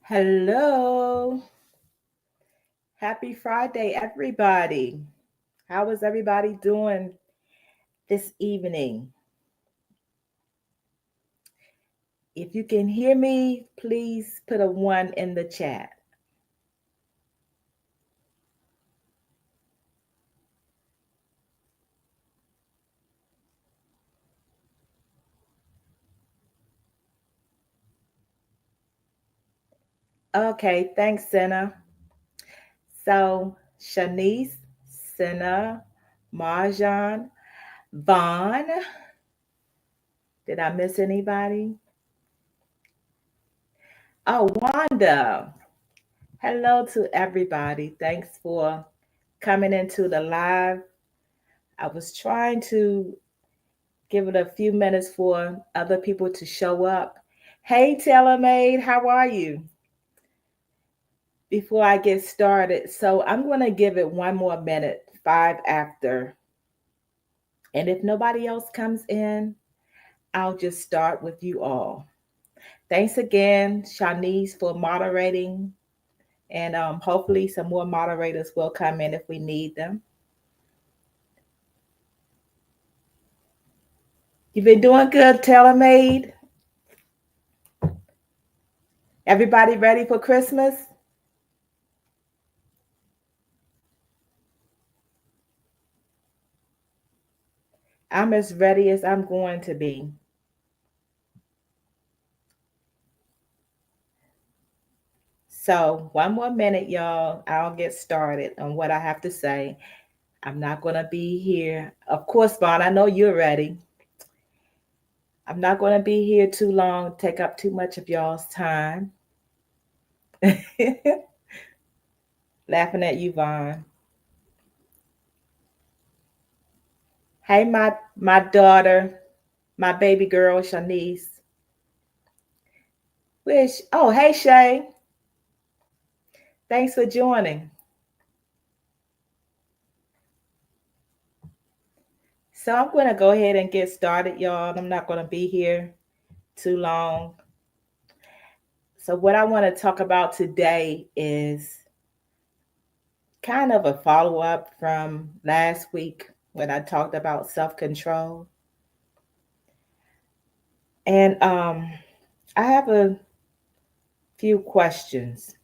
Hello. Happy Friday, everybody. How is everybody doing this evening? If you can hear me, please put a one in the chat. Okay, thanks, Senna. So, Shanice, Senna, Marjan, Vaughn. Did I miss anybody? Oh, Wanda. Hello to everybody. Thanks for coming into the live. I was trying to give it a few minutes for other people to show up. Hey, TaylorMade, how are you? Before I get started, so I'm going to give it one more minute, five after. And if nobody else comes in, I'll just start with you all. Thanks again, Shanice, for moderating. And hopefully, some more moderators will come in if we need them. You've been doing good, TaylorMade. Everybody ready for Christmas? I'm as ready as I'm going to be. So, one more minute, y'all. I'll get started on what I have to say. I'm not going to be here. Of course, Vaughn, I know you're ready. I'm not going to be here too long, take up too much of y'all's time. Laughing at you, Vaughn. Hey, my daughter, my baby girl, Shanice. Oh, hey, Shay. Thanks for joining. So I'm going to go ahead and get started, y'all. I'm not going to be here too long. So what I want to talk about today is kind of a follow-up from last week when I talked about self-control. And I have a few questions.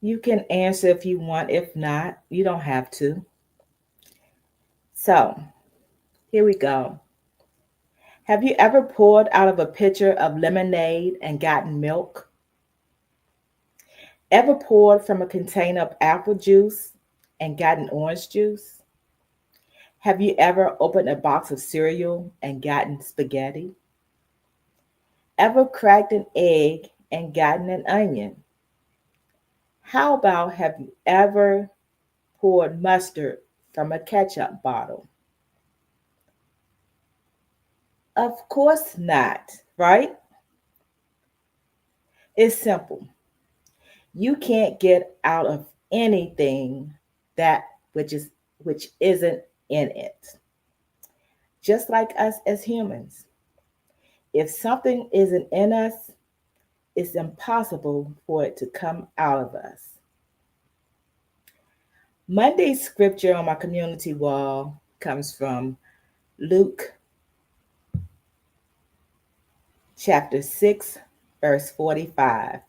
You can answer if you want. If not, you don't have to. So here we go. Have you ever poured out of a pitcher of lemonade and gotten milk? Ever poured from a container of apple juice and gotten orange juice? Have you ever opened a box of cereal and gotten spaghetti? Ever cracked an egg and gotten an onion? How about have you ever poured mustard from a ketchup bottle? Of course not, right? It's simple. You can't get out of anything that which isn't in it. Just like us as humans. If something isn't in us, it's impossible for it to come out of us. Monday's scripture on my community wall comes from Luke chapter 6, verse 45.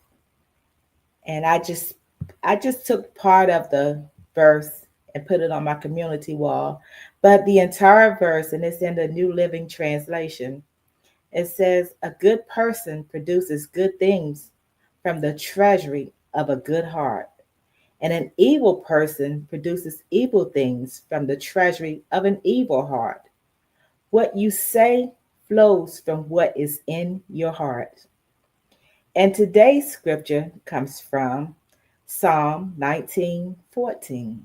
And I just took part of the verse and put it on my community wall. But the entire verse, and it's in the New Living Translation, it says, a good person produces good things from the treasury of a good heart, and an evil person produces evil things from the treasury of an evil heart. What you say flows from what is in your heart. And today's scripture comes from Psalm 19:14.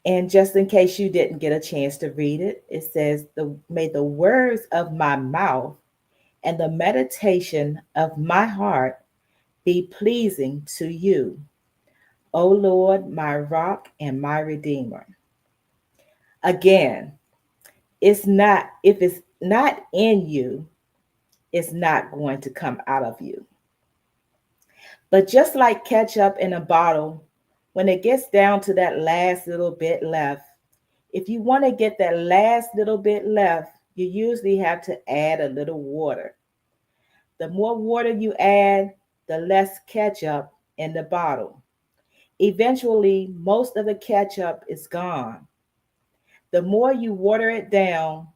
And just in case you didn't get a chance to read it, it says, May the words of my mouth and the meditation of my heart be pleasing to you, O Lord, my rock and my redeemer. Again, if it's not in you, is not going to come out of you. But just like ketchup in a bottle, when it gets down to that last little bit left, if you want to get that last little bit left, you usually have to add a little water. The more water you add, the less ketchup in the bottle. Eventually, most of the ketchup is gone. The more you water it down,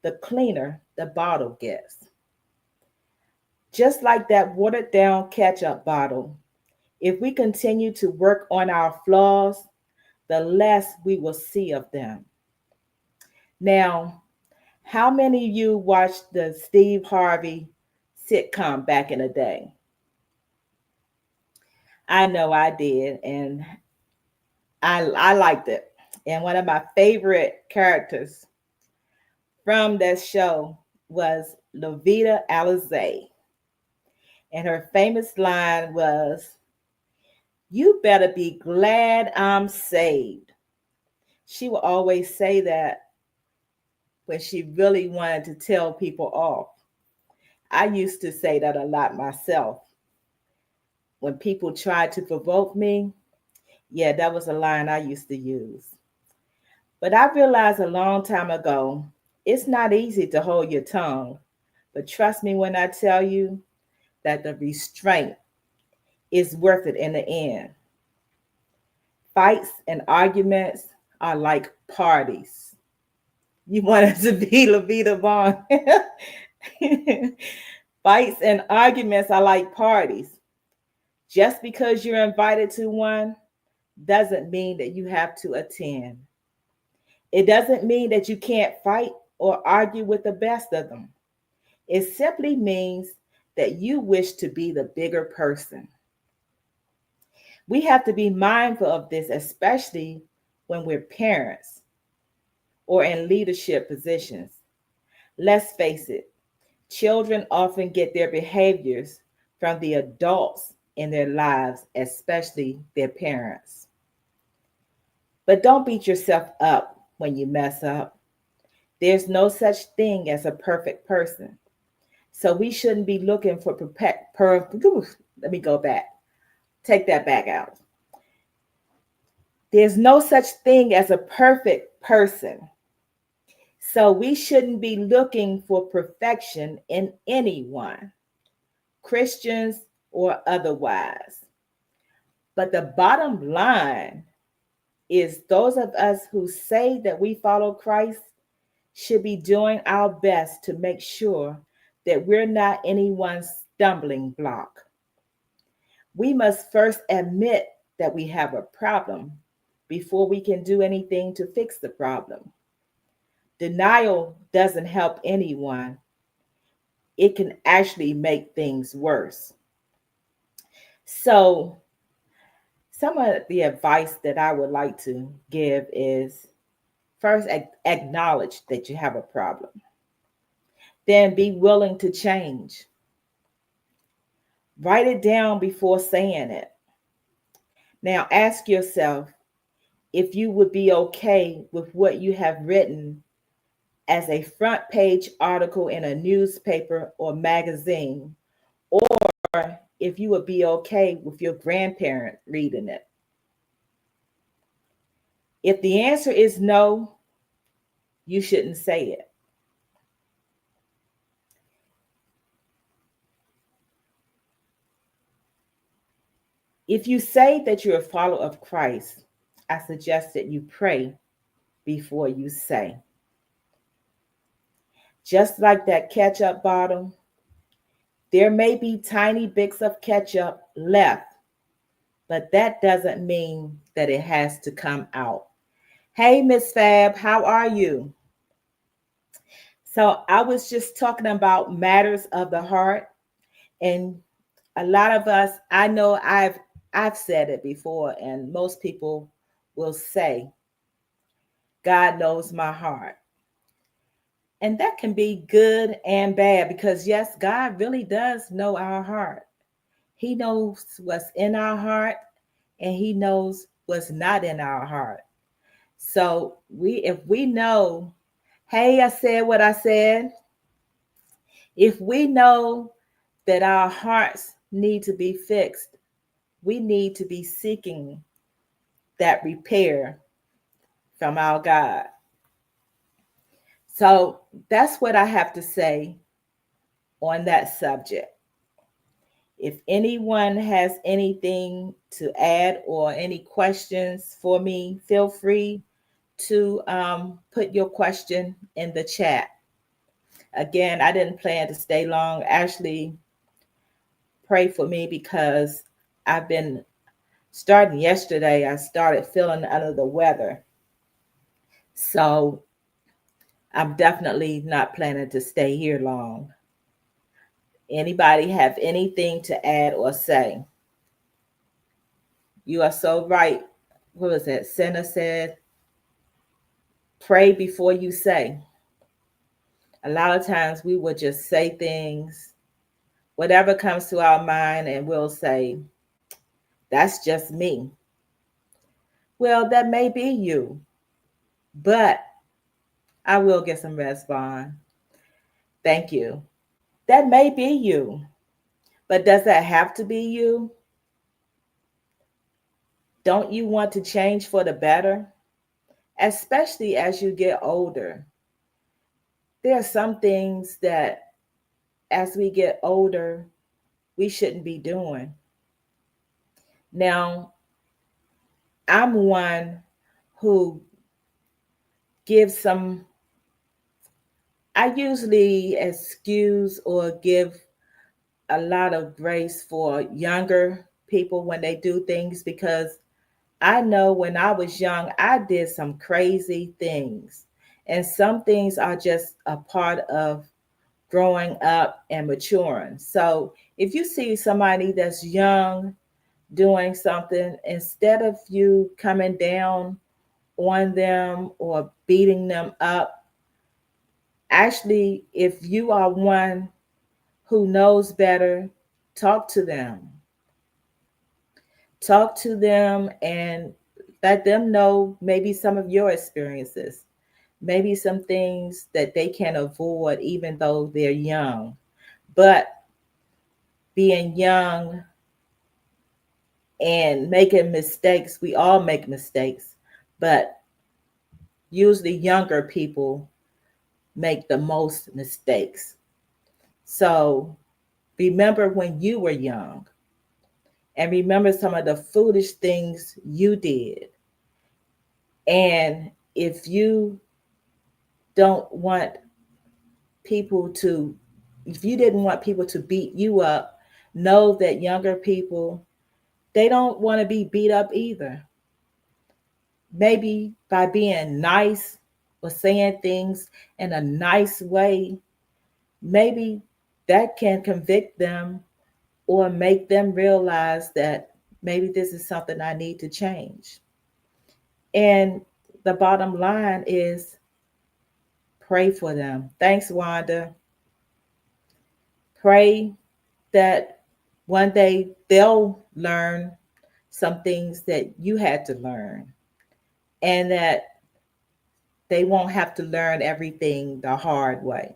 the cleaner the bottle gets. Just like that watered down ketchup bottle, if we continue to work on our flaws, the less we will see of them. Now, how many of you watched the Steve Harvey sitcom back in the day? I know I did, and I liked it. And one of my favorite characters from that show was Lovita Alizé. And her famous line was, "You better be glad I'm saved." She would always say that when she really wanted to tell people off. I used to say that a lot myself. When people tried to provoke me, yeah, that was a line I used to use. But I realized a long time ago, it's not easy to hold your tongue. But trust me when I tell you that the restraint is worth it in the end. Fights and arguments are like parties. You want it to be Levita Vaughn. Fights and arguments are like parties. Just because you're invited to one doesn't mean that you have to attend. It doesn't mean that you can't fight or argue with the best of them. It simply means that you wish to be the bigger person. We have to be mindful of this, especially when we're parents or in leadership positions. Let's face it, children often get their behaviors from the adults in their lives, especially their parents. But don't beat yourself up when you mess up. There's no such thing as a perfect person. So we shouldn't be looking for let me go back. Take that back out. There's no such thing as a perfect person. So we shouldn't be looking for perfection in anyone, Christians or otherwise. But the bottom line is those of us who say that we follow Christ should be doing our best to make sure that we're not anyone's stumbling block. We must first admit that we have a problem before we can do anything to fix the problem. Denial doesn't help anyone. It can actually make things worse. So, some of the advice that I would like to give is first, acknowledge that you have a problem. Then be willing to change. Write it down before saying it. Now ask yourself if you would be okay with what you have written as a front page article in a newspaper or magazine, or if you would be okay with your grandparent reading it. If the answer is no, you shouldn't say it. If you say that you're a follower of Christ, I suggest that you pray before you say. Just like that ketchup bottle, there may be tiny bits of ketchup left, but that doesn't mean that it has to come out. Hey, Miss Fab, how are you? So I was just talking about matters of the heart, and a lot of us, I know I've said it before, and most people will say, God knows my heart. And that can be good and bad because, yes, God really does know our heart. He knows what's in our heart and he knows what's not in our heart. So if we know, hey, I said what I said, If we know that our hearts need to be fixed, we need to be seeking that repair from our God. So that's what I have to say on that subject. If anyone has anything to add or any questions for me, feel free to put your question in the chat. Again, I didn't plan to stay long. Ashley, pray for me because I've been starting yesterday. I started feeling under the weather. So I'm definitely not planning to stay here long. Anybody have anything to add or say? You are so right. What was that? Senna said, pray before you say. A lot of times we will just say things, whatever comes to our mind, and we'll say, that's just me. Well, that may be you, but I will get some rest, Vaughn. Thank you. That may be you, but does that have to be you? Don't you want to change for the better? Especially as you get older. There are some things that as we get older, we shouldn't be doing. Now, I'm one who gives some, I usually excuse or give a lot of grace for younger people when they do things because I know when I was young, I did some crazy things. And some things are just a part of growing up and maturing. So if you see somebody that's young doing something, instead of you coming down on them or beating them up, actually, if you are one who knows better, talk to them. Talk to them and let them know maybe some of your experiences, maybe some things that they can avoid even though they're young. But being young and making mistakes, we all make mistakes, but usually younger people make the most mistakes. So remember when you were young and remember some of the foolish things you did. And if you don't want people to, if you didn't want people to beat you up, know that younger people, they don't want to be beat up either. Maybe by being nice or saying things in a nice way, maybe that can convict them or make them realize that maybe this is something I need to change. And the bottom line is pray for them. Thanks, Wanda. Pray that one day they'll learn some things that you had to learn and that they won't have to learn everything the hard way.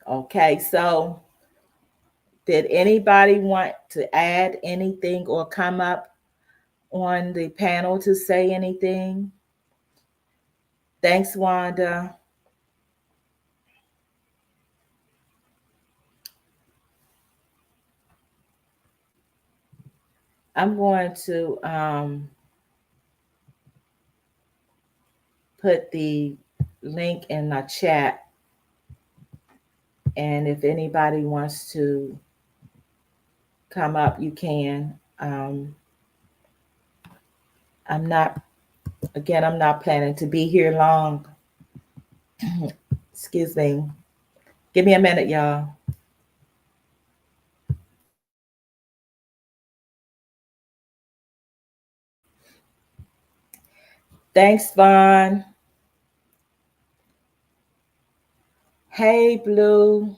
Okay, so did anybody want to add anything or come up on the panel to say anything? Thanks, Wanda. I'm going to put the link in the chat. And if anybody wants to come up, you can. I'm not, again, I'm not planning to be here long. Excuse me. Give me a minute, y'all. Thanks, Vaughn. Hey, Blue.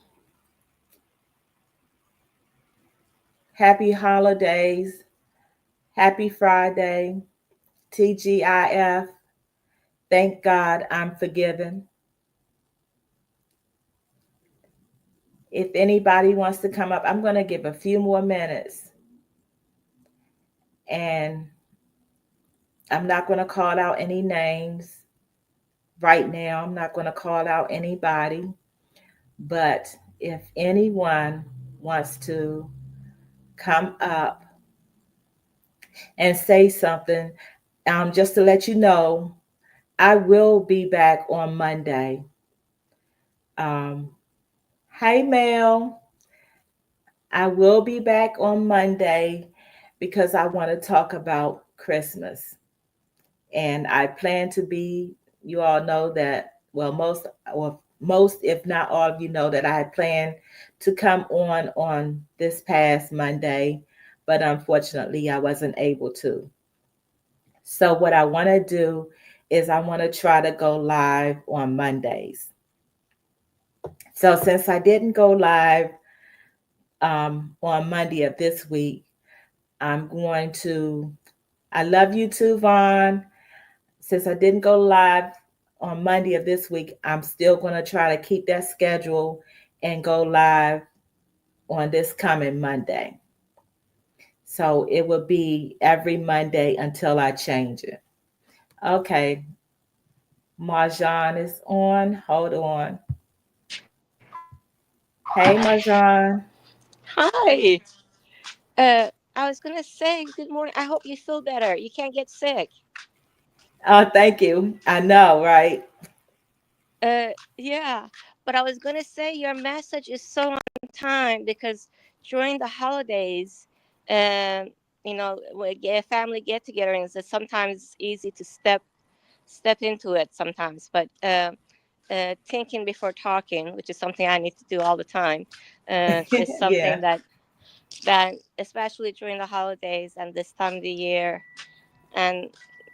Happy holidays. Happy Friday. TGIF. Thank God I'm forgiven. If anybody wants to come up, I'm going to give a few more minutes. And I'm not going to call out any names right now. I'm not going to call out anybody. But if anyone wants to come up and say something, just to let you know, I will be back on Monday. Um, Hey, Mel. I will be back on Monday because I want to talk about Christmas. And I plan to be, you all know that, well, most, if not all of you know that I had planned to come on this past Monday, but unfortunately I wasn't able to. So what I want to do is I want to try to go live on Mondays. So since I didn't go live on Monday of this week, I'm going to, I love you too, Vaughn. Since I didn't go live on Monday of this week, I'm still going to try to keep that schedule and go live on this coming Monday. So it will be every Monday until I change it. Okay, Marjan is on. Hold on. Hey, Marjan. Hi. I was gonna say good morning. I hope you feel better. You can't get sick. Oh, thank you. I know, right? Yeah. But I was gonna say your message is so on time because during the holidays, um, we get family get together, and it's sometimes easy to step into it sometimes. But thinking before talking, which is something I need to do all the time, is something Yeah. that especially during the holidays and this time of the year and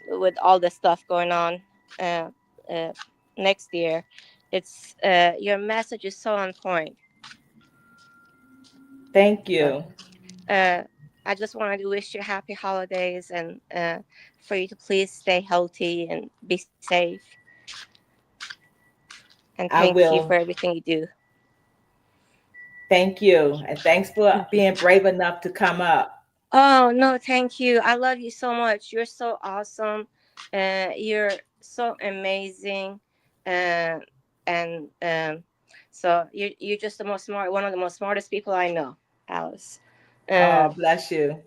with all the stuff going on uh, uh, next year, it's your message is so on point. Thank So you. uh, I just wanted to wish you happy holidays and for you to please stay healthy and be safe, and I thank you for will. everything you do. Thank you. And thanks for being brave enough to come up. Oh no, thank you. I love you so much. You're so awesome. You're so amazing, uh, and so you're just the most smart, one of the most smartest people I know, Alice. Uh, Oh, bless you.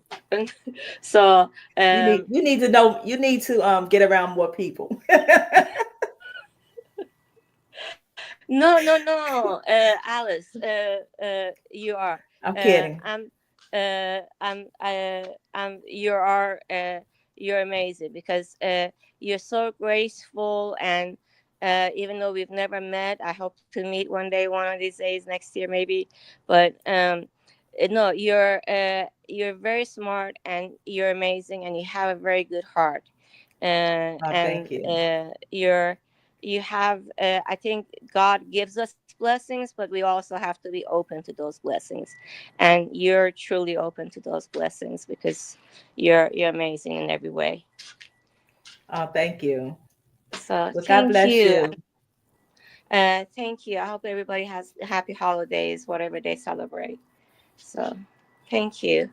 so You need to know, you need to get around more people. no, Alice. You are. I'm kidding. I'm. I'm. You are. You're amazing because you're so graceful and. Even though we've never met, I hope to meet one day, one of these days, next year maybe. But no, you're very smart and you're amazing and you have a very good heart, Oh, and thank you. you have I think God gives us blessings, but we also have to be open to those blessings, and you're truly open to those blessings because you're amazing in every way. Oh, thank you. So Well, God thank bless you. you. Thank you. I hope everybody has happy holidays whatever they celebrate. So thank you.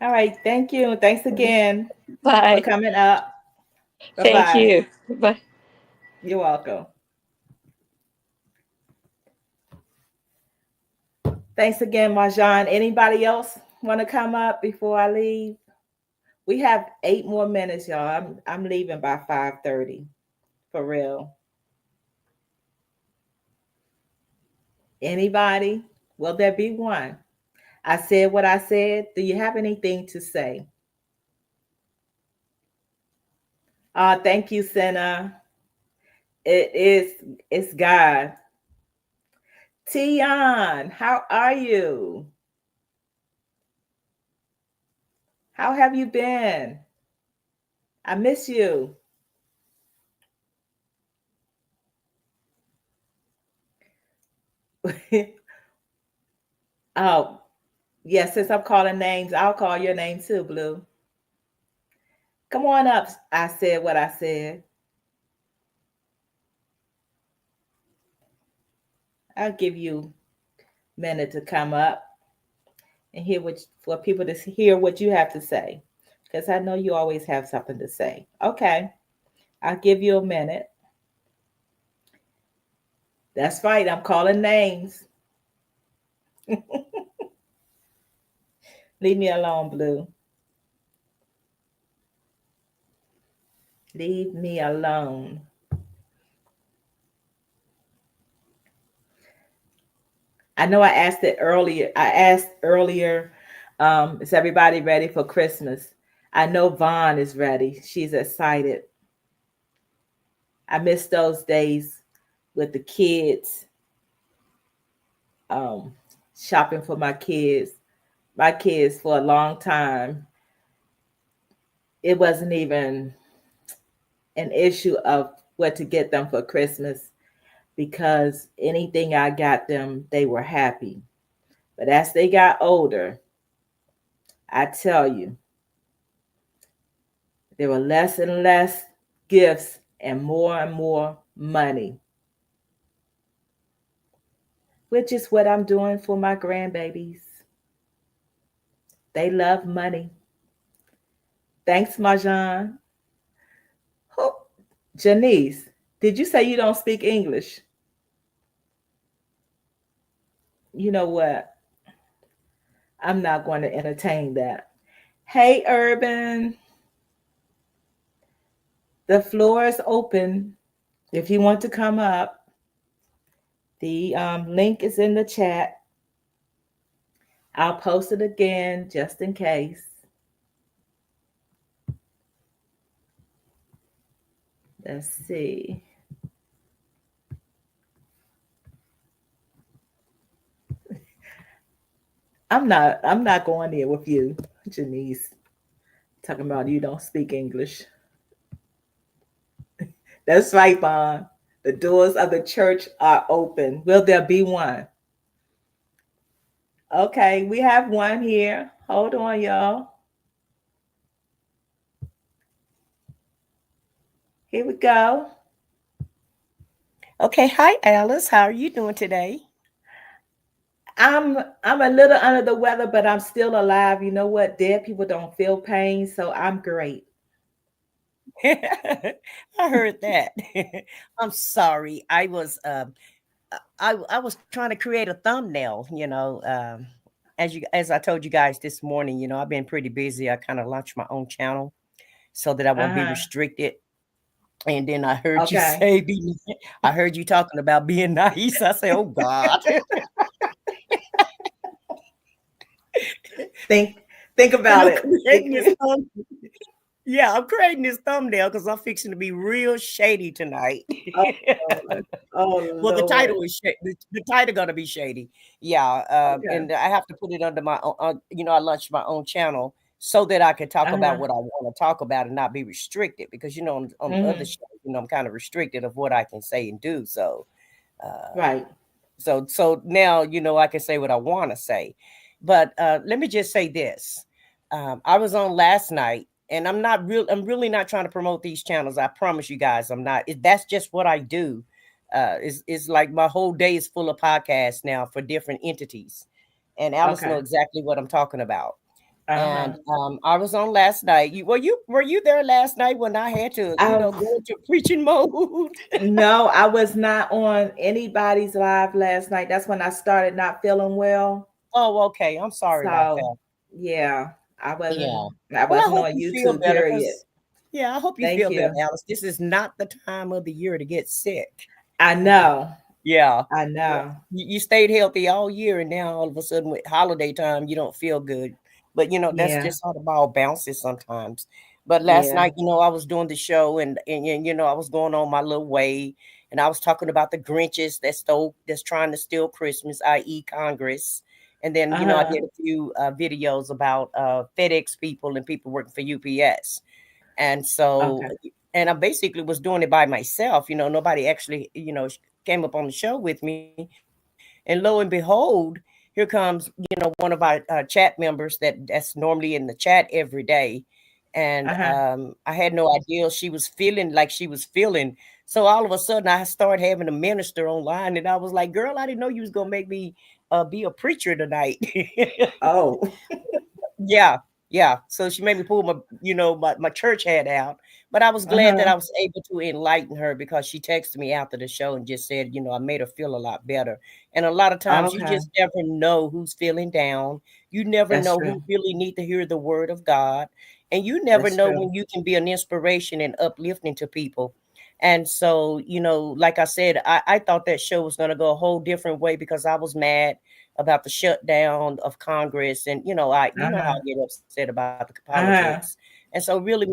All right. Thank you. Thanks again for Bye. coming up. Bye Thank bye. you. Bye. You're welcome. Thanks again, Marjan. Anybody else want to come up before I leave? We have 8 more minutes, y'all. I'm leaving by 5:30. For real. Anybody? Will there be one? I said what I said. Do you have anything to say? Thank you, Senna. It is, it's God. Tion, how are you? How have you been? I miss you. Oh, yes, since I'm calling names, I'll call your name too, Blue. Come on up. I said what I said. I'll give you minute to come up and hear what for people to hear what you have to say, because I know you always have something to say. Okay, I'll give you a minute. That's right. I'm calling names. Leave me alone, Blue. Leave me alone. I know I asked it earlier. I asked earlier, is everybody ready for Christmas? I know Vaughn is ready. She's excited. I miss those days with the kids, um, shopping for my kids. My kids for a long time. It wasn't even an issue of what to get them for Christmas because anything I got them, they were happy. But as they got older, I tell you, there were less and less gifts and more money, which is what I'm doing for my grandbabies. They love money. Thanks, Marjan. Oh, Janice, did you say you don't speak English? You know what? I'm not going to entertain that. Hey, Urban, the floor is open. If you want to come up, the link is in the chat. I'll post it again just in case. Let's see. I'm not going there with you, Janice. Talking about you don't speak English. That's right, Bon. The doors of the church are open. Will there be one? Okay, we have one here. Hold on, y'all. Here we go. Okay, hi Alice. How are you doing today? I'm a little under the weather, but I'm still alive. You know what? Dead people don't feel pain, so I'm great. I heard that. I'm sorry. I was trying to create a thumbnail, as I told you guys this morning, I've been pretty busy. I kind of launched my own channel so that I won't be Uh-huh. restricted. And then I heard you Okay. say I heard you talking about being nice. I say, "Oh God." Think think And about I'm it. creating this Yeah, I'm creating this thumbnail because I'm fixing to be real shady tonight. Oh Lord. Oh Well, the Lord. title is the title gonna be shady. Yeah, Okay. and I have to put it under my own. I launched my own channel so that I can talk about Uh-huh. what I want to talk about and not be restricted. Because on other Mm-hmm. shows, I'm kind of restricted of what I can say and do. Uh, Right. so now I can say what I want to say. But let me just say this: I was on last night, and I'm really not trying to promote these channels. I promise you guys, I'm not. That's just what I do. Is like my whole day is full of podcasts now for different entities, and Alice know Okay. exactly what I'm talking about. Uh-huh. And I was on last night. Were you there last night when I had to I go into preaching mode? No, I was not on anybody's live last night. That's when I started not feeling well. Oh, okay. I'm sorry about So that. yeah, I wasn't Yeah. I Well, I wasn't hope on you feel YouTube, better period. because, yeah, I hope you Thank feel better, you. Alice. This is not the time of the year to get sick. I know. Yeah. I Yeah. know. You stayed healthy all year, and now all of a sudden with holiday time, you don't feel good. But that's Yeah. just how the ball bounces sometimes. But last Yeah. night, I was doing the show, and I was going on my little way, and I was talking about the Grinches that's trying to steal Christmas, i.e. Congress. And then, I Uh-huh. did a few videos about FedEx people and people working for UPS. And so, Okay. and I basically was doing it by myself. Nobody actually, came up on the show with me. And lo and behold, here comes, one of our chat members that's normally in the chat every day. And Uh-huh. I had no idea she was feeling like she was feeling So all of a sudden I started having a minister online, and I was like, girl, I didn't know you was gonna make me be a preacher tonight. Oh. Yeah, yeah. So she made me pull my church hat out. But I was glad that Uh-huh. I was able to enlighten her, because she texted me after the show and just said, I made her feel a lot better. And a lot of times you Okay. just never know who's feeling down. You never That's know who true. really need to hear the word of God. And you never That's know true. when you can be an inspiration and uplifting to people. And so, like I said, I thought that show was going to go a whole different way, because I was mad about the shutdown of Congress, and how I Uh-huh. get upset about the politics. Uh-huh. And so really,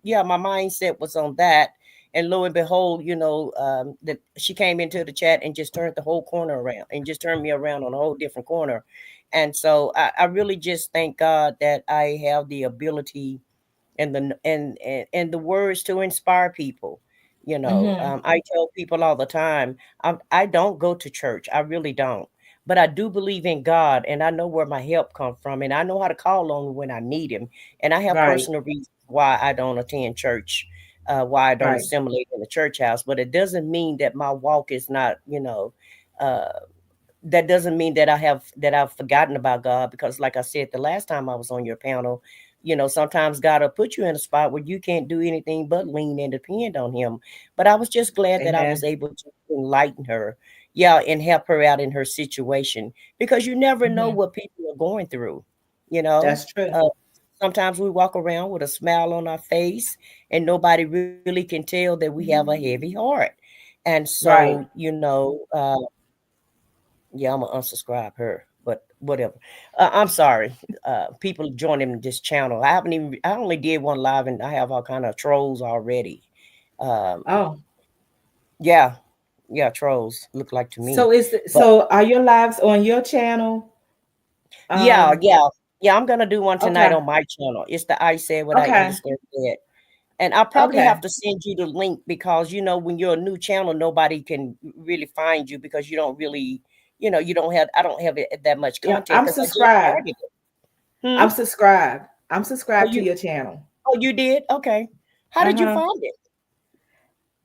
my mindset was on that. And lo and behold, that she came into the chat and just turned the whole corner around, and just turned me around on a whole different corner. And so I really just thank God that I have the ability and the words to inspire people. Mm-hmm. I tell people all the time, I don't go to church. I really don't. But I do believe in God, and I know where my help comes from, and I know how to call on him when I need him. And I have Right. personal reasons why I don't attend church, why I don't Right. assimilate in the church house. But it doesn't mean that my walk is not, uh, that doesn't mean that I've forgotten about God, because like I said the last time I was on your panel, sometimes God will put you in a spot where you can't do anything but lean and depend on him. But I was just glad that I was Amen. able to enlighten her, yeah, and help her out in her situation, because you never know Mm-hmm. what people are going through, you know. That's true. Uh, Sometimes we walk around with a smile on our face, and nobody really can tell that we have a heavy heart. And so, Right. yeah, I'm gonna unsubscribe her, but whatever. I'm sorry. People joining this channel. I only did one live, and I have all kind of trolls already. Um, Oh. yeah, yeah, trolls look like to me. But So are your lives on your channel? yeah, Um, yeah, yeah. I'm gonna do one tonight okay. on my channel. It's the I Said What I Okay. Understand Said. And I'll probably have Okay. to send you the link, because when you're a new channel, nobody can really find you, because you don't really, you don't have I don't have that much Yeah, content, I'm because I just subscribed. started it. Hmm? I'm subscribed. I'm Oh, subscribed to you your channel. oh, you did? Okay. How did you Uh-huh. find it?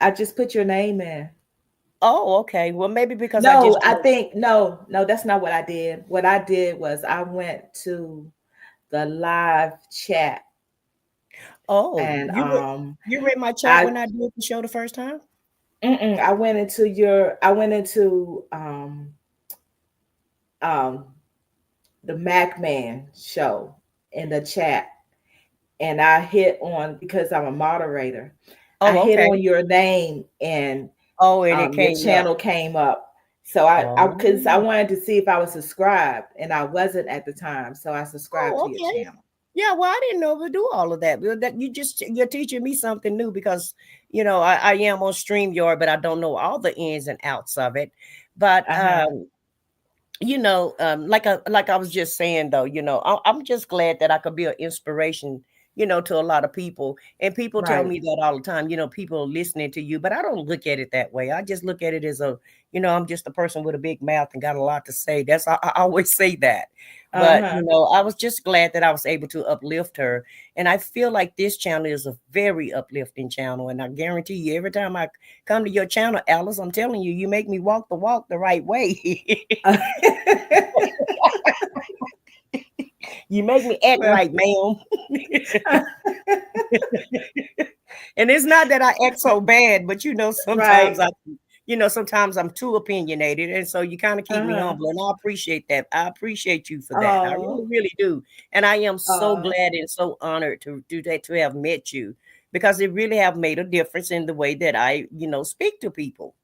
I just put your name in. Oh, okay. Well, maybe because I No, just I joined. think no, that's not what I did. What I did was I went to the live chat Oh, and you read my chat I when I did the show the first time? I went into um the Mac Man show in the chat, and I hit on, because I'm a moderator. I Oh, hit okay. on your name, and Oh, and it your came up. channel came up. So I because I Oh. wanted to see if I was subscribed, and I wasn't at the time. So I subscribed Oh, to your okay. channel. Yeah, well, I didn't know to do all of that. Well, that you're teaching me something new, because I am on StreamYard, but I don't know all the ins and outs of it. But Uh-huh. like I was just saying though, I'm just glad that I could be an inspiration, to a lot of people. And people tell Right. me that all the time, people are listening to you, but I don't look at it that way. I just look at it as I'm just a person with a big mouth and got a lot to say. I always say that. But Uh-huh. I was just glad that I was able to uplift her. And I feel like this channel is a very uplifting channel. And I guarantee you, every time I come to your channel, Alice, I'm telling you, you make me walk the walk the right way. You make me act Well, right, ma'am. And it's not that I act so bad, but right. sometimes I'm too opinionated, and so you kind of keep me Uh-huh. humble, and I appreciate that. I appreciate you for that. I really, Oh. really do. And I am so Oh. glad and so honored to do that, to have met you, because it really have made a difference in the way that I, speak to people.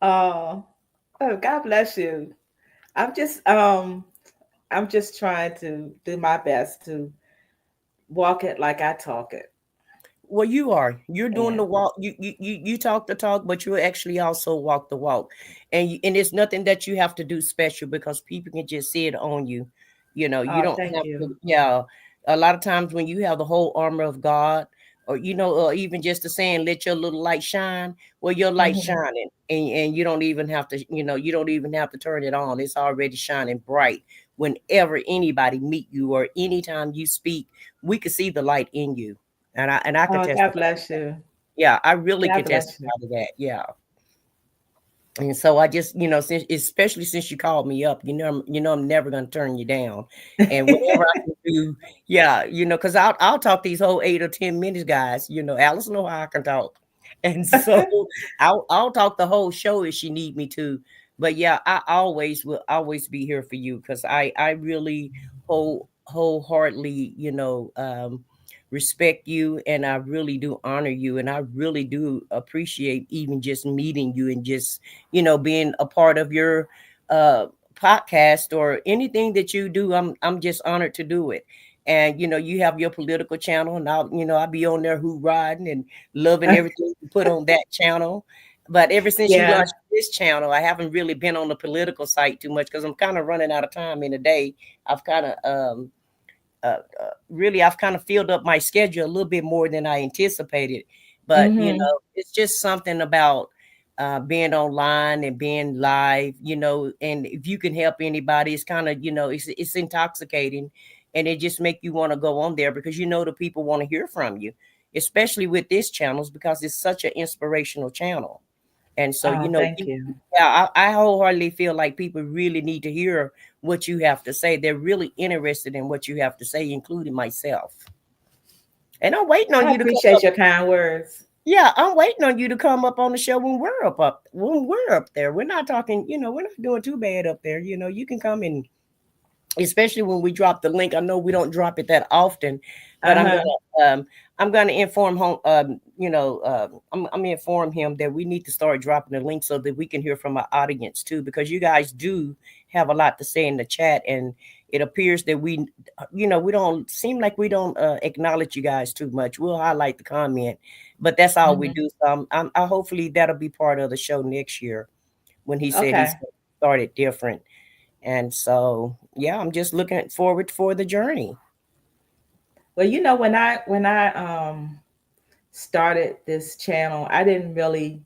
Oh. Oh, God bless you. I'm just I'm just trying to do my best to walk it like I talk it. Well, you are. You're doing the And walk. You talk the talk, but you actually also walk the walk. And it's nothing that you have to do special, because people can just see it on you. You oh, don't thank have you. to. Yeah, a lot of times when you have the whole armor of God, or even just the saying, "Let your little light shine." Well, your light Hmm. shining, and you don't even have to. You don't even have to turn it on. It's already shining bright. Whenever anybody meet you, or anytime you speak, we can see the light in you, and I can Oh, God testify. bless you. Yeah, I really God can bless testify you. to that. Yeah. And so I just, since especially since you called me up, I'm never gonna turn you down. And whatever I can do, yeah, because I'll talk these whole 8 or 10 minutes, guys. Alice know how I can talk. And so I'll talk the whole show if she need me to. But yeah, I always will always be here for you because I really wholeheartedly, respect you, and I really do honor you, and I really do appreciate even just meeting you and just being a part of your uh podcast or anything that you do. I'm just honored to do it. And you have your political channel, and I'll be on there who riding and loving everything you put on that channel. But ever since you Yeah. launched this channel, I haven't really been on the political site too much because I'm kind of running out of time in a day. I've kind of really I've kind of filled up my schedule a little bit more than I anticipated. But Mm-hmm. it's just something about being online and being live, and if you can help anybody, it's kind of it's intoxicating, and it just make you want to go on there because the people want to hear from you, especially with this channels because it's such an inspirational channel. And so, Oh, thank you. yeah, I wholeheartedly feel like people really need to hear what you have to say. They're really interested in what you have to say, including myself. And I'm waiting on I you to come appreciate up. your kind words. Yeah, I'm waiting on you to come up on the show when we're up there. We're not talking, we're not doing too bad up there. You can come in, especially when we drop the link. I know we don't drop it that often, but Uh-huh. I'm gonna inform home I'm gonna inform him that we need to start dropping the link so that we can hear from our audience too, because you guys do have a lot to say in the chat, and it appears that we don't seem like we don't acknowledge you guys too much. We'll highlight the comment, but that's all we Mm-hmm. do. So I hopefully that'll be part of the show next year when he said Okay. he's started different. And so, yeah, I'm just looking forward for the journey. Well, when I started this channel, I didn't really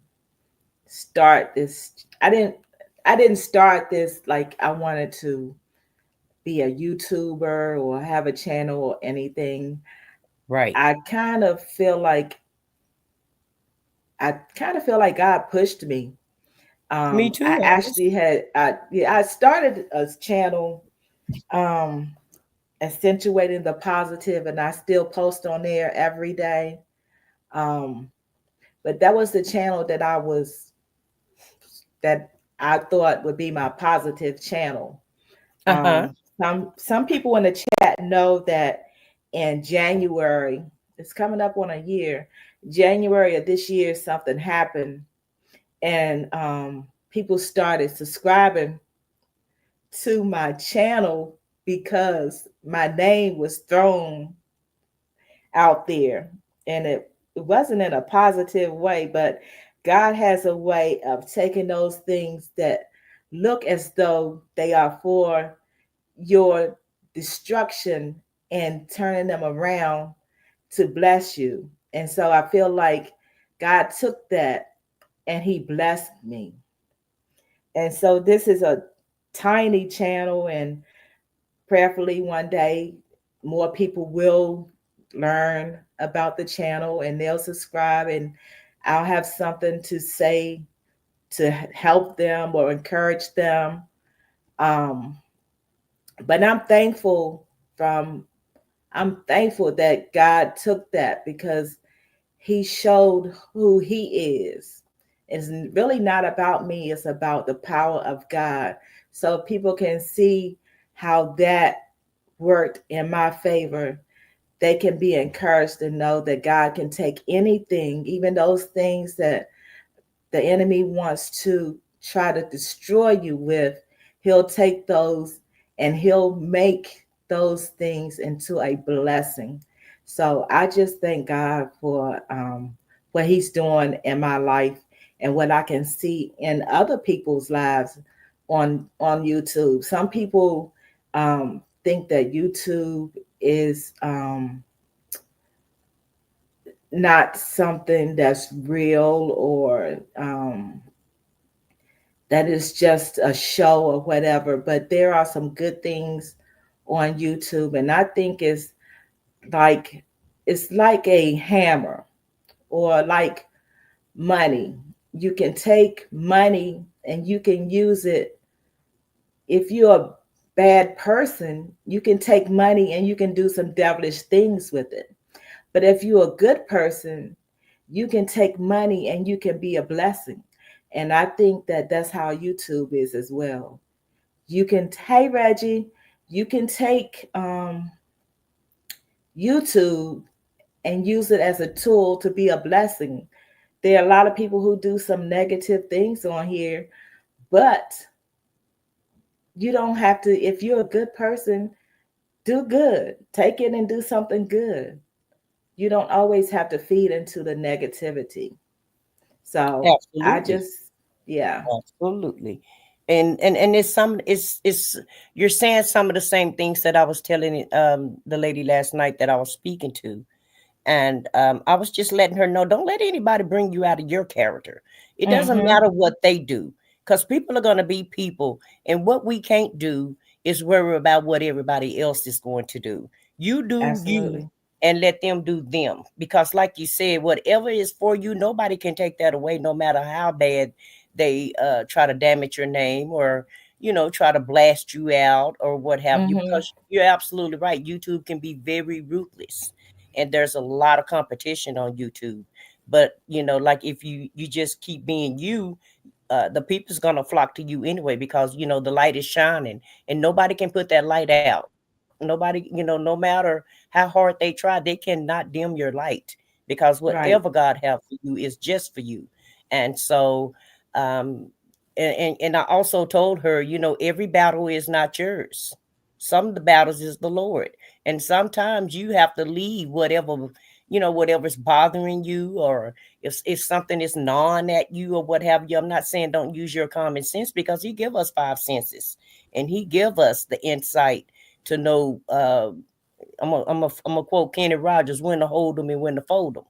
start this. I didn't start this like I wanted to be a YouTuber or have a channel or anything. Right. I kind of feel like I kind of feel like God pushed me. Me I too, Alice. actually had I started a channel um accentuating the positive, and I still post on there every day. Um, but that was the channel that I thought would be my positive channel. Uh-huh. Some people in the chat know that in January, it's coming up on a year. January of this year, something happened, and people started subscribing to my channel because my name was thrown out there, and it wasn't in a positive way, but God has a way of taking those things that look as though they are for your destruction and turning them around to bless you. And so I feel like God took that and he blessed me. And so this is a tiny channel, and prayerfully one day more people will learn about the channel and they'll subscribe, and I'll have something to say to help them or encourage them. Um, but from I'm thankful that God took that because he showed who he is. It's really not about me, it's about the power of God. So people can see how that worked in my favor. They can be encouraged to know that God can take anything, even those things that the enemy wants to try to destroy you with. He'll take those and he'll make those things into a blessing. So I just thank God for what he's doing in my life and what I can see in other people's lives on YouTube. Some people think that YouTube is not something that's real, or that is just a show or whatever. But there are some good things on YouTube, and I think like it's like a hammer, or like money. You can take money and you can use it. If you're a bad person, you can take money and you can do some devilish things with it. But if you're a good person, you can take money and you can be a blessing. And I think that that's how YouTube is as well. You can, hey Reggie, you can take YouTube and use it as a tool to be a blessing. There are a lot of people who do some negative things on here, but you don't have to. If you're a good person, do good. Take it and do something good. You don't always have to feed into the negativity. So I Absolutely. just, yeah. Absolutely. And it's you're saying some of the same things that I was telling the lady last night that I was speaking to. And I was just letting her know, don't let anybody bring you out of your character. It doesn't Mm-hmm. matter what they do, because people are going to be people. And what we can't do is worry about what everybody else is going to do. You do you Absolutely. and let them do them. Because, like you said, whatever is for you, nobody can take that away, no matter how bad they try to damage your name or try to blast you out or what have you, Mm-hmm. because you're absolutely right. YouTube can be very ruthless, and there's a lot of competition on YouTube. But like if you just keep being you, the people's gonna flock to you anyway, because the light is shining, and nobody can put that light out. Nobody, no matter how hard they try, they cannot dim your light, because whatever Right. God have for you is just for you. And so, um, and I also told her, every battle is not yours. Some of the battles is the Lord, and sometimes you have to leave whatever's bothering you, or if something is gnawing at you or what have you. I'm not saying don't use your common sense, because He give us five senses, and He give us the insight to know. I'm a quote Kenny Rogers: "When to hold them and when to fold them."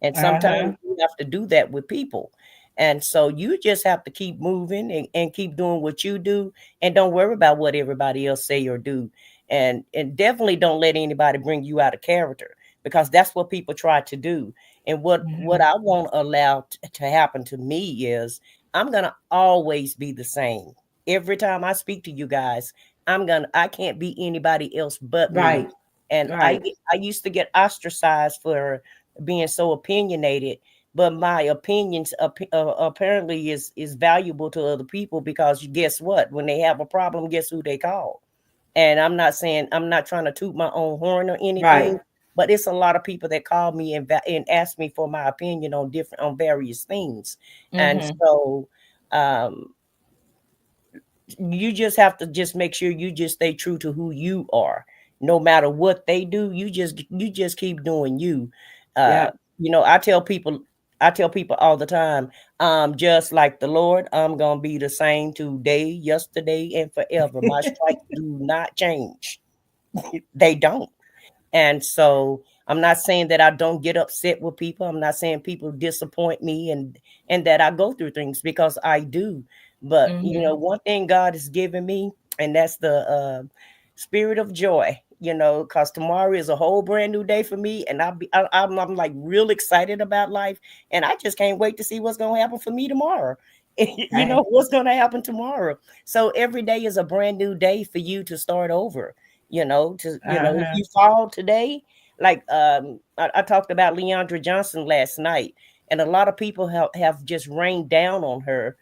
And sometimes Uh-huh. you have to do that with people. And so you just have to keep moving and keep doing what you do, and don't worry about what everybody else say or do. And definitely don't let anybody bring you out of character, because that's what people try to do. And what Mm-hmm. I won't allow to happen to me is, I'm gonna always be the same. Every time I speak to you guys, I can't be anybody else but me. Right. And Right. I used to get ostracized for being so opinionated, but my opinions apparently is valuable to other people, because you guess what, when they have a problem, guess who they call? And I'm not trying to toot my own horn or Right. anything, but it's a lot of people that call me and ask me for my opinion on various things. And Mm-hmm. so, um you just have to just make sure you just stay true to who you are, no matter what they do. You just keep doing you. uh Yep. I tell people all the time, just like the Lord, I'm gonna be the same today, yesterday, and forever. My stripes do not change. They don't. And so I'm not saying that I don't get upset with people. I'm not saying people disappoint me, and that I go through things, because I do. But Mm-hmm. one thing God has given me, and that's the spirit of joy. Because tomorrow is a whole brand new day for me, and I'm like real excited about life, and I just can't wait to see what's gonna happen for me tomorrow. Right. What's gonna happen tomorrow. So every day is a brand new day for you to start over. If Uh-huh. you fall today, like I talked about Leandra Johnson last night, and a lot of people have just rained down on her,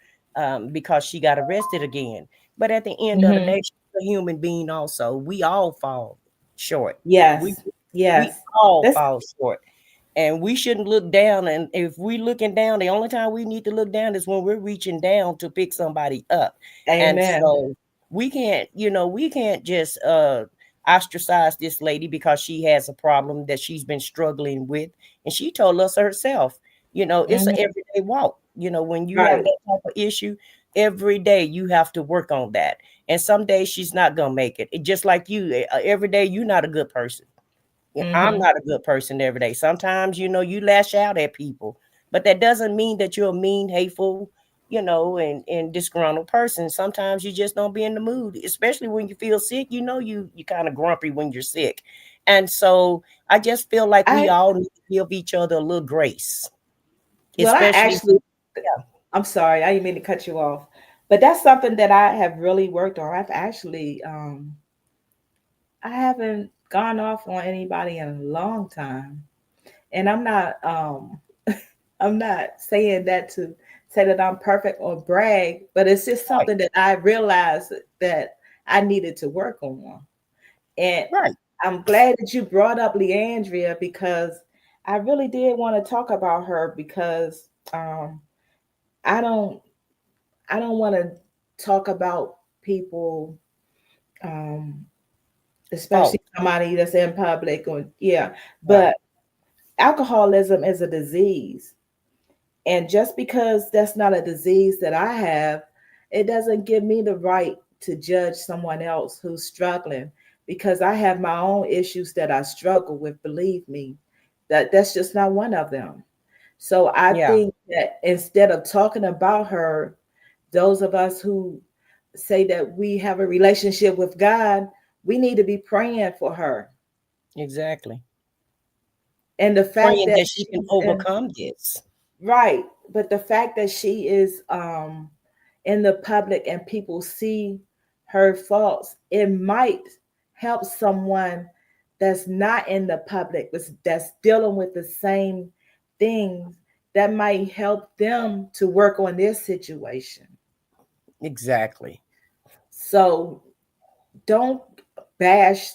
because she got arrested again. But at the end of the Mm-hmm. day, she's a human being also. We all fall short. we Yes. we Yes. all This. fall short, and we shouldn't look down. And if we looking down, the only time we need to look down is when we're reaching down to pick somebody up. And Amen. so we can't just ostracize this lady because she has a problem that she's been struggling with. And she told us herself, it's an Mm-hmm. everyday walk. When you have Right. that type of issue, every day you have to work on that. And some days she's not gonna make it. Just like you, every day you're not a good person. Yeah, I'm Mm-hmm. not a good person every day. Sometimes, you lash out at people, but that doesn't mean that you're a mean, hateful, and disgruntled person. Sometimes you just don't be in the mood, especially when you feel sick. You kind of grumpy when you're sick. And so I just feel like we I all need to give each other a little grace. Well, I especially. actually, Yeah. I'm sorry, I didn't mean to cut you off, but that's something that I have really worked on. I've actually, I haven't gone off on anybody in a long time, and I'm not saying that to say that I'm perfect or brag, but it's just Right. something that I realized that I needed to work on. And Right. I'm glad that you brought up Leandria because I really did want to talk about her because I don't I don't want to talk about people, um, Fault. especially somebody that's in public or yeah, Right. but alcoholism is a disease. And just because that's not a disease that I have, it doesn't give me the right to judge someone else who's struggling because I have my own issues that I struggle with, believe me. That's just not one of them. So I Yeah. think that instead of talking about her, those of us who say that we have a relationship with God, we need to be praying for her. Exactly. And the fact Praying that that she can she's in overcome this. right, but the fact that she is in the public and people see her faults, it might help someone that's not in the public, that's dealing with the same things, that might help them to work on their situation. Exactly. So don't bash,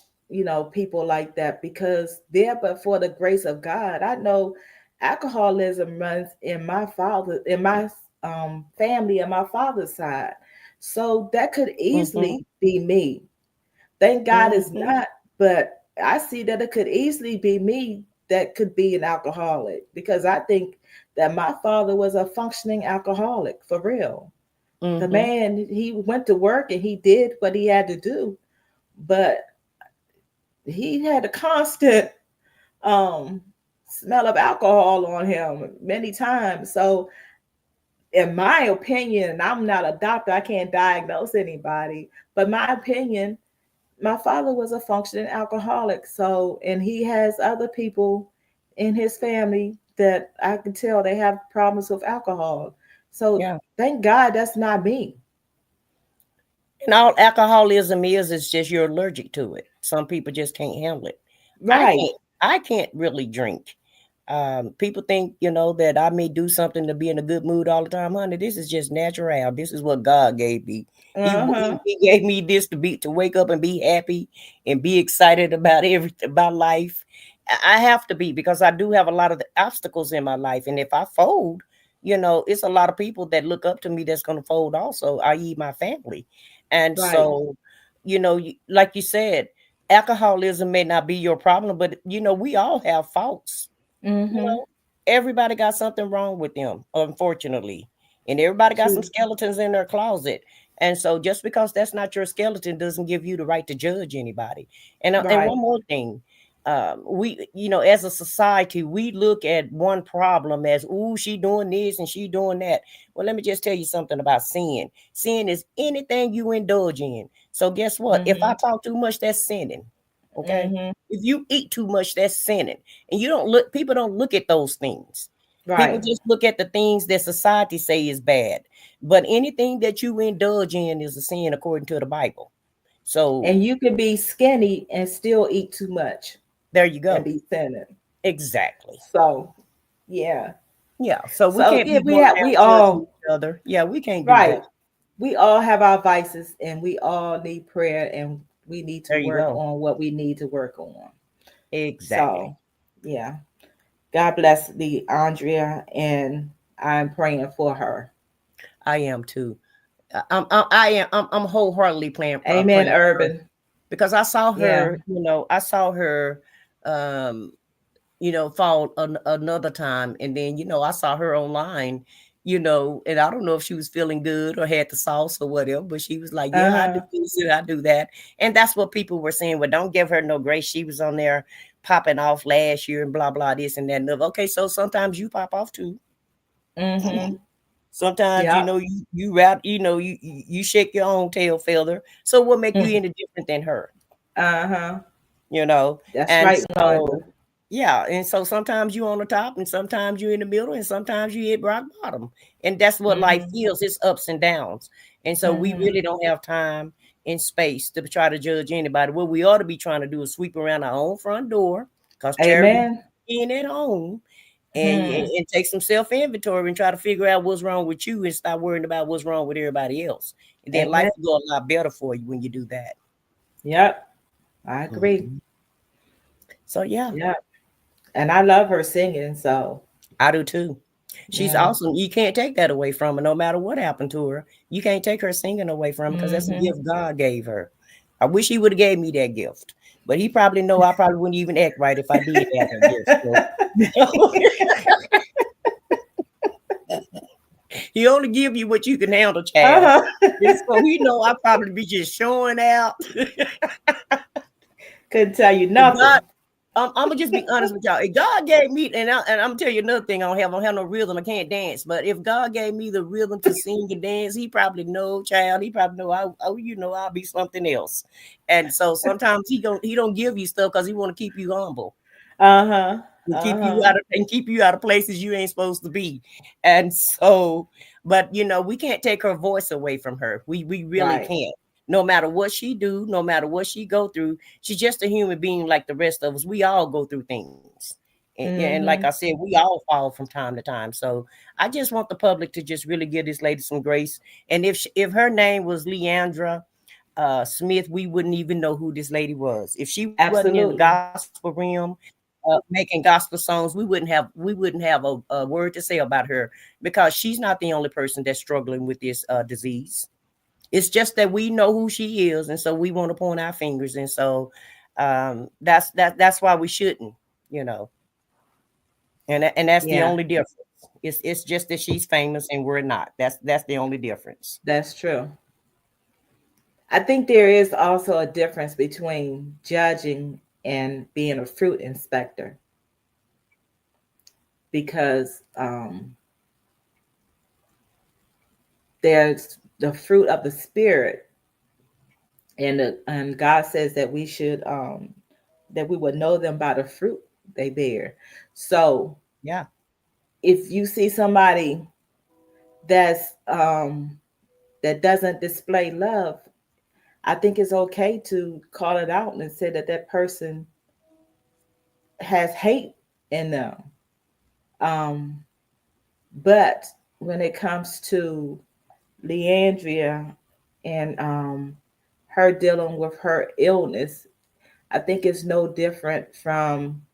people like that because they're but for the grace of God. I know alcoholism runs in my family and my father's side. So that could Mm-hmm. easily be me. Thank God it's Mm-hmm. not, but I see that it could easily be me that could be an alcoholic because I think that my father was a functioning alcoholic for real. The Mm-hmm. man, he went to work and he did what he had to do, but he had a constant um smell of alcohol on him many times. So in my opinion, I'm not a doctor, I can't diagnose anybody, but my opinion, my father was a functioning alcoholic. So, and he has other people in his family that I can tell they have problems with alcohol. So Yeah. thank God that's not me. And all alcoholism is just you're allergic to it. Some people just can't handle it. I Right. can't. I can't really drink. People think that I may do something to be in a good mood all the time, honey. This is just natural. This is what God gave me. Uh-huh. He gave me this to wake up and be happy and be excited about everything about life. I have to be because I do have a lot of the obstacles in my life, and if I fold, it's a lot of people that look up to me that's going to fold also, i.e., my family. And Right. so, like you said, alcoholism may not be your problem, but we all have faults. You Mm-hmm. know, everybody got something wrong with them, unfortunately. And everybody got some True. skeletons in their closet. And so just because that's not your skeleton doesn't give you the right to judge anybody. And Right. one more thing, we, as a society, we look at one problem as, ooh, she doing this and she doing that. Well, let me just tell you something about sin. Sin is anything you indulge in. So guess what? If I Mm-hmm. talk too much, that's sinning. Okay. Mm-hmm. If you eat too much, that's sinning. And people don't look at those things. People Right. just look at the things that society say is bad. But anything that you indulge in is a sin according to the Bible. So And you can be skinny and still eat too much there you and go. be thinning. Exactly. So yeah. Yeah. So we So can't yeah, be going we around judging all each other. Yeah, we can't do that. right. We all have our vices and we all need prayer and we need to There you work go. on what we need to work on. Exactly. So yeah. God bless the Andrea and I'm praying for her. I am too. I'm wholeheartedly Amen, praying for her Urban. because I saw Yeah. her, um fall another time. And then, I saw her online, and I don't know if she was feeling good or had the sauce or whatever, but she was like, yeah, I do Uh-huh. this and I do that. And that's what people were saying. Well, don't give her no grace. She was on there popping off last year and blah, blah, this and that. And other. Okay. So sometimes you pop off too. Mm-hmm. Sometimes, Yep. you route, you shake your own tail feather. So what make you any different than her? Uh-huh. You know? That's And right, so Wanda. Yeah, and so sometimes you on the top, and sometimes you in the middle, and sometimes you hit rock bottom, and that's what life Mhm. is. It's ups and downs, and so we Mhm. really don't have time and space to try to judge anybody. What we ought to be trying to do is sweep around our own front door, because charity Amen. being at home, Hmm. and take some self inventory and try to figure out what's wrong with you, and stop worrying about what's wrong with everybody else. And then life Amen. will go a lot better for you when you do that. Yep. I agree. Mhm. So yeah, Yep. And I love her singing. So I do too. She's yeah. awesome. You can't take that away from her, no matter what happened to her. You can't take her singing away from her, because that's a Hmm. gift God gave her. I wish He would have gave me that gift, but He probably know I probably wouldn't even act right if I did have that gift. So, He only give you what you can handle, child. Uh-huh. And so He know I probably be just showing out. Couldn't tell you If God, nothing. I'm gonna just be honest with y'all. If God gave me, and I'm gonna tell you another thing, I don't have no rhythm. I can't dance. But if God gave me the rhythm to sing and dance, He probably know, child. He probably know, I'll be something else. And so sometimes He don't give you stuff because He want to keep you humble, Uh-huh. and Uh-huh. keep you out of places you ain't supposed to be. And so, but we can't take her voice away from her. We really Right. can't. No matter what she do, no matter what she go through, she's just a human being like the rest of us. We all go through things. And like I Hmm. said, we all fall from time to time. So I just want the public to just really give this lady some grace. And if her name was Leandra Smith, we wouldn't even know who this lady was. If she wasn't in the Absolutely. gospel realm, making gospel songs, we wouldn't have a word to say about her, because she's not the only person that's struggling with this disease. It's just that we know who she is, and so we want to point our fingers, and so that's why we shouldn't, you know, and that's the Yeah, only difference. It's just that she's famous and we're not. That's the only difference. that's true. I think there is also a difference between judging and being a fruit inspector because there's the fruit of the spirit, and God says that we should that we would know them by the fruit they bear. So Yeah. if you see somebody that's that doesn't display love, I think it's okay to call it out and say that that person has hate in them. Um, but when it comes to Leandria and her dealing with her illness, I think it's no different from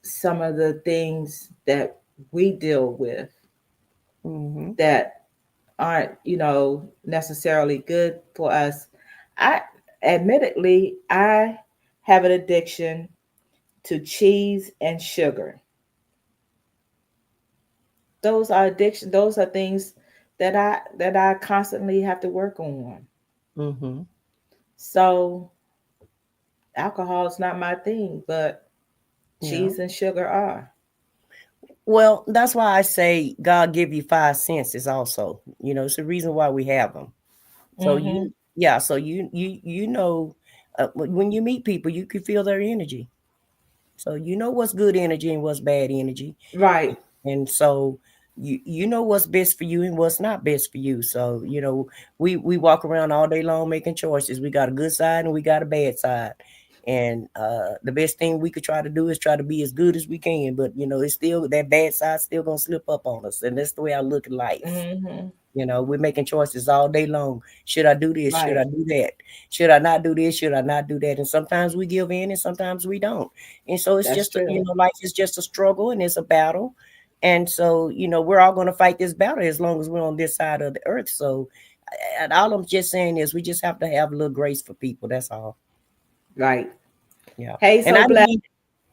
some of the things that we deal with Mm-hmm. that aren't, necessarily good for us. I admittedly, I have an addiction to cheese and sugar. Those are addiction. Those are things that I constantly have to work on. Mm-hmm. So alcohol is not my thing, but Yeah. cheese and sugar are. Well, that's why I say God give you five senses also. It's the reason why we have them. So Hmm. yeah, so when you meet people, you can feel their energy. So you know what's good energy and what's bad energy. Right. And so you know what's best for you and what's not best for you. So we walk around all day long making choices. We got a good side and we got a bad side. And the best thing we could try to do is try to be as good as we can. But it's still that bad side still gonna slip up on us. And that's the way I look at life. Hmm. We're making choices all day long. Should I do this? Should I Right. do that? Should I not do this? Should I not do that? And sometimes we give in and sometimes we don't. And so it's That's just, true. life is just a struggle and it's a battle. And so, we're all going to fight this battle as long as we're on this side of the earth. So, and all I'm just saying is we just have to have a little grace for people. That's all. Right. Yeah. Hey, And so blessed.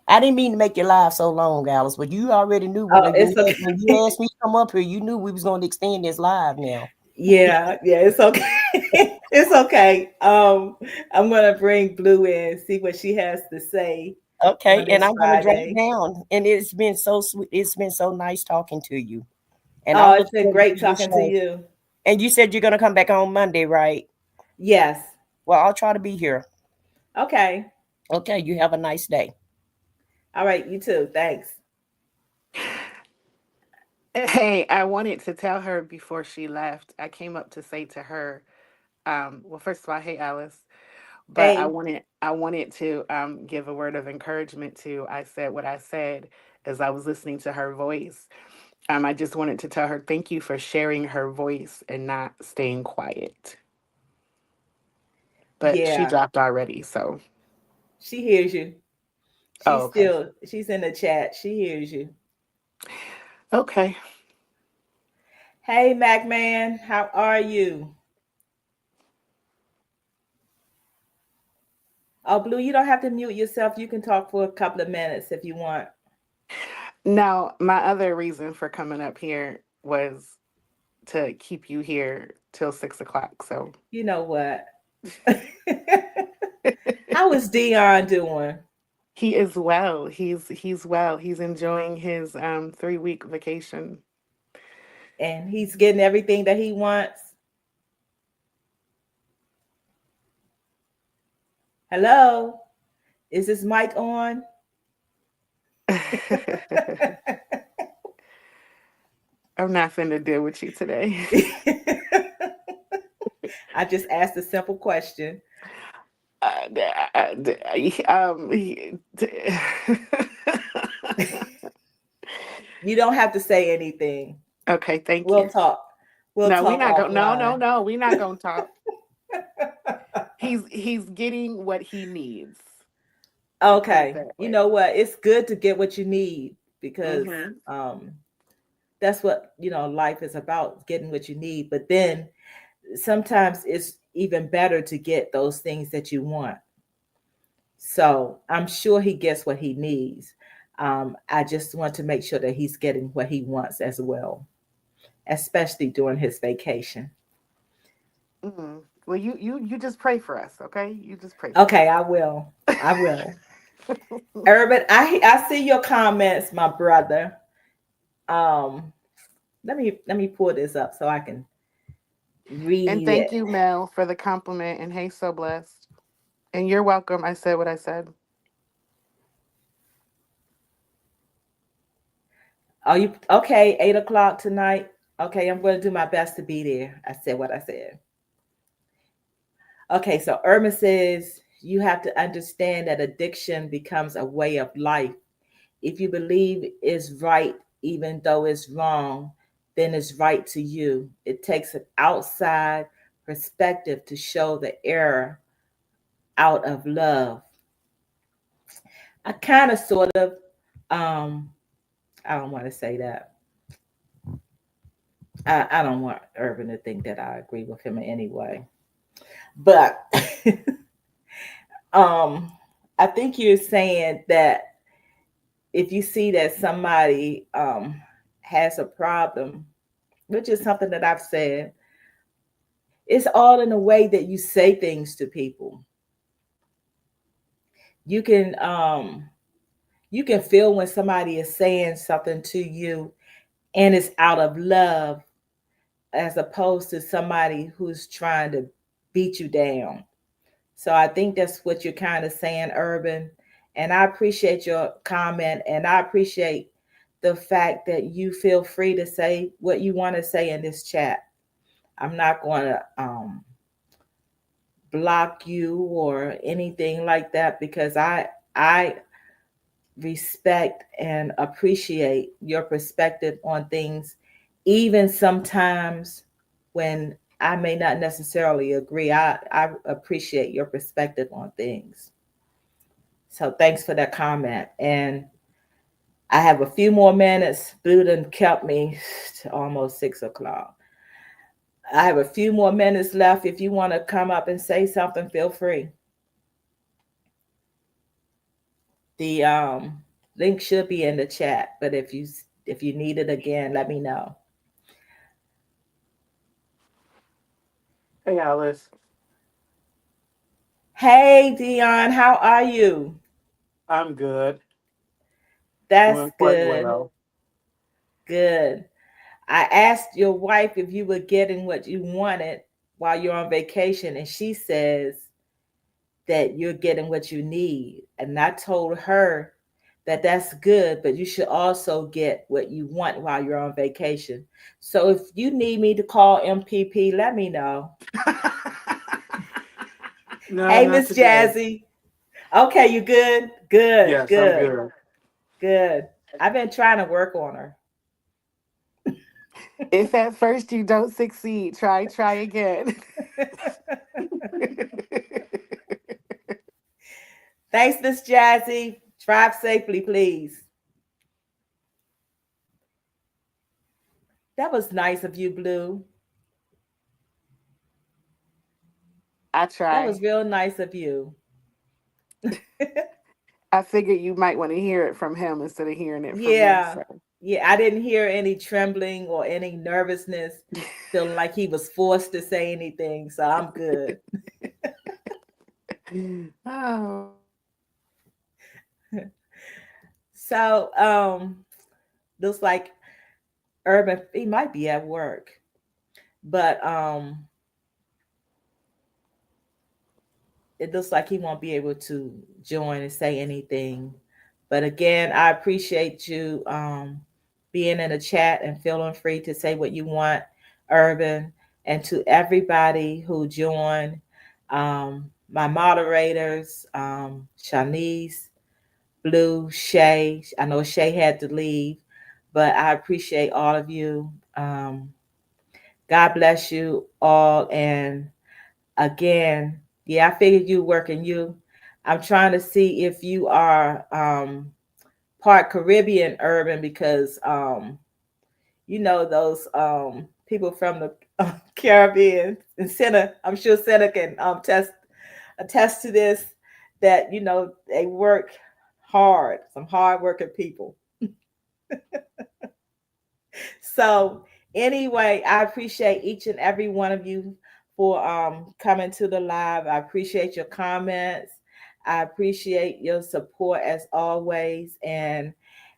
I didn't mean to make your life so long, Alice, but you already knew Oh, it's okay. when you asked me to come up here, you knew we was going to extend this live now. Yeah, yeah, it's okay. It's okay. I'm gonna bring Blue in, see what she has to say Okay, on and this I'm gonna drop Friday. down. And it's been so sweet. It's been so nice talking to you. And Oh, I'm it's looking been forward great to your talking to show. you. And you said you're gonna come back on Monday, right? Yes. Well, I'll try to be here. Okay. Okay, you have a nice day. All right, you too. Thanks. Hey, I wanted to tell her before she left. I came up to say to her, well, first of all, hey Alice, but I Hey, wanted I wanted to give a word of encouragement to. I said what I said as I was listening to her voice. I just wanted to tell her thank you for sharing her voice and not staying quiet. But she yeah, dropped already, so she hears you. oh okay. She's in the chat. She hears you. Okay. Hey, Mac Man, how are you? Oh, Blue, you don't have to mute yourself. You can talk for a couple of minutes if you want. Now, my other reason for coming up here was to keep you here till 6 o'clock. So You know what? How is Dion doing? he is well. He's well. He's enjoying his 3 week vacation. And he's getting everything that he wants. Hello? Is this mic on? I'm not finna deal with you today. I just asked a simple question. You don't have to say anything. Okay, thank We'll you. talk. We'll No, we talk not go. No, no, offline. no. We not gonna talk. He's getting what he needs. I'll put it Okay. that You way. know what? It's good to get what you need because Mm-hmm. um that's what, life is about, getting what you need. But then sometimes it's even better to get those things that you want. So I'm sure he gets what he needs. I just want to make sure that he's getting what he wants as well, especially during his vacation. Mm-hmm. Well, you just pray for us, okay? You just pray for Okay, I will. I will. us. Urban, I see your comments, my brother. Um, let me pull this up so I can And read thank it. you, Mel, for the compliment. And hey, so blessed. And you're welcome. I said what I said. Are you okay? 8 o'clock tonight. Okay, I'm going to do my best to be there. I said what I said. Okay, so Irma says you have to understand that addiction becomes a way of life. If you believe it's right, even though it's wrong, then it's right to you. It takes an outside perspective to show the error out of love. I kind of sort of, um, I don't want to say that. I don't want Urban to think that I agree with him in any way. But um, I think you're saying that if you see that somebody has a problem, which is something that I've said, it's all in the way that you say things to people. You can you can feel when somebody is saying something to you and it's out of love as opposed to somebody who's trying to beat you down. So I think that's what you're kind of saying, Urban. And I appreciate your comment and I appreciate the fact that you feel free to say what you want to say in this chat. I'm not going to block you or anything like that because I respect and appreciate your perspective on things, even sometimes when I may not necessarily agree. I appreciate your perspective on things. So thanks for that comment. And I have a few more minutes. Blue kept me to almost 6 o'clock. I have a few more minutes left. If you want to come up and say something, feel free. The link should be in the chat, but if you need it again, let me know. Hey, Alice. Hey Dion, how are you? I'm good. That's Doing quite good. well. Good. I asked your wife if you were getting what you wanted while you're on vacation, and she says that you're getting what you need. And I told her that's good, but you should also get what you want while you're on vacation. So if you need me to call MPP, let me know. No, Hey, not Miss today. Jazzy. Okay, you good? Good, Yes, I'm good, good. good. I've been trying to work on her. If at first you don't succeed, try again. Thanks, Miss Jazzy. Drive safely, please. That was nice of you, Blue. I That was try. real nice of you. I figured you might want to hear it from him instead of hearing it from me. Yeah. So Yeah, I didn't hear any trembling or any nervousness, feeling like he was forced to say anything. So I'm good. oh, So looks like Urban, he might be at work, but it looks like he won't be able to join and say anything. But again, I appreciate you being in the chat and feeling free to say what you want, Urban, and to everybody who joined, my moderators, Shanice, Blue, Shay. I know Shay had to leave, but I appreciate all of you. God bless you all. And again, yeah, I figured you working you. I'm trying to see if you are part Caribbean urban because you know those people from the Caribbean and Senna. I'm sure Senna can attest to this that you know they work hard, some hard working people. So anyway, I appreciate each and every one of you for coming to the live. I appreciate your comments. I appreciate your support as always. And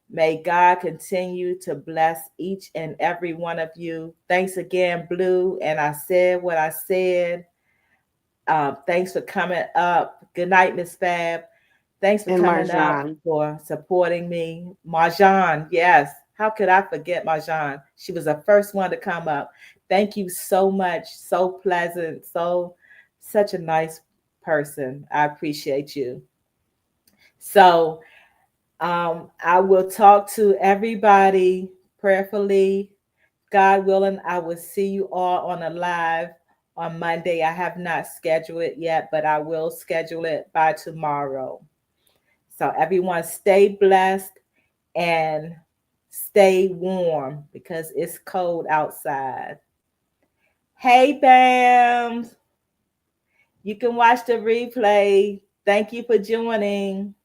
may God continue to bless each and every one of you. Thanks again, Blue. And I said what I said. Thanks for coming up. Good night, Miss Fab. Thanks for and coming up, Marjan. for supporting me. Marjan, yes. How could I forget Marjan? She was the first one to come up. Thank you so much. So pleasant. Such a nice person. I appreciate you. So I will talk to everybody prayerfully. God willing, I will see you all on a live on Monday. I have not scheduled it yet, but I will schedule it by tomorrow. So everyone stay blessed and stay warm because it's cold outside. Hey, Bam. You can watch the replay. Thank you for joining.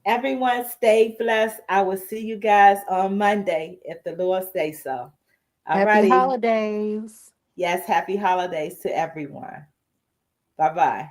Everyone stay blessed. I will see you guys on Monday if the Lord say so. All Happy righty. holidays. Yes, happy holidays to everyone. Bye-bye.